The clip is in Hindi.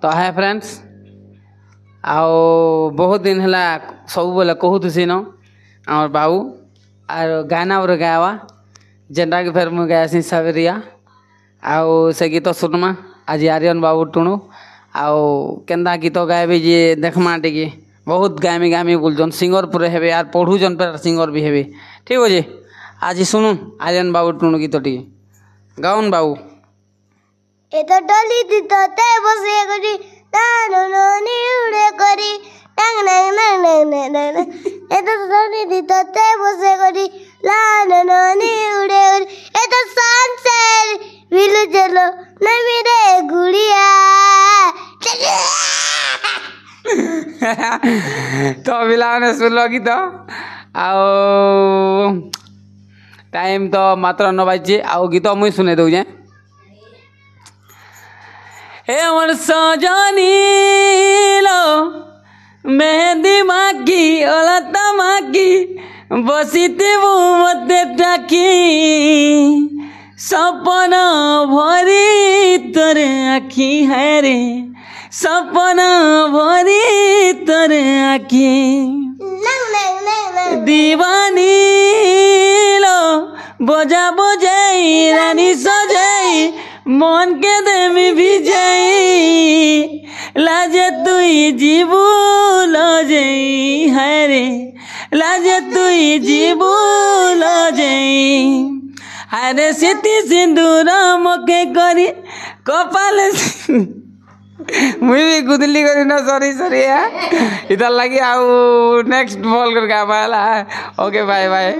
तो है फ्रेंड्स आओ बहुत दिन है सब बोले कहूसी न आम बाबू आर गाना उरे गावा जेनटा कि फेर मुझे गायसी सावरिया आओ से गीत सुनमा आज आर्यन बाबू टुणु आओ केन्दा गीत गायबे जे देखमा टिके बहुत गामी गामी बोलछन सिंगर पूरे हेबे यार पढ़ुजन पर सिंगर भी हेबे ठीक अछि आज सुनु आर्यन बाबू टुणु गीत टिके गाउन बाबू ए तो डली दी तो ते बसे करी तानो ननी उड़े करी टंग नंग नंग नंग नंग ए तो डली दी तो ते बसे करी लानो ननी उड़े करी ए तो सनसेट विलु चलो न मेरे गुड़िया तो पिलाने सुन लो गीत आओ टाइम तो मात्र 9 बजे आओ गीत मुई सुने दऊ जे हे मन सजनी लो मेहंदी मागी ओलता मागी बसीते वो मते टाकी सपना भरी तोरे आखी है रे सपना भरी तोरे आखी दीवानी लो बजा बजाई रानी सजाई मन के देमी भी जाई लाजे तुई जीबू लजई है रे लाजे तुई जीबू लजई हरे सीती सिंदूर मके करी कपाल मुई भी गुदली करी ना सॉरी सॉरी इधर लगी आउ नेक्स्ट बॉल कर गामा ओके बाय बाय।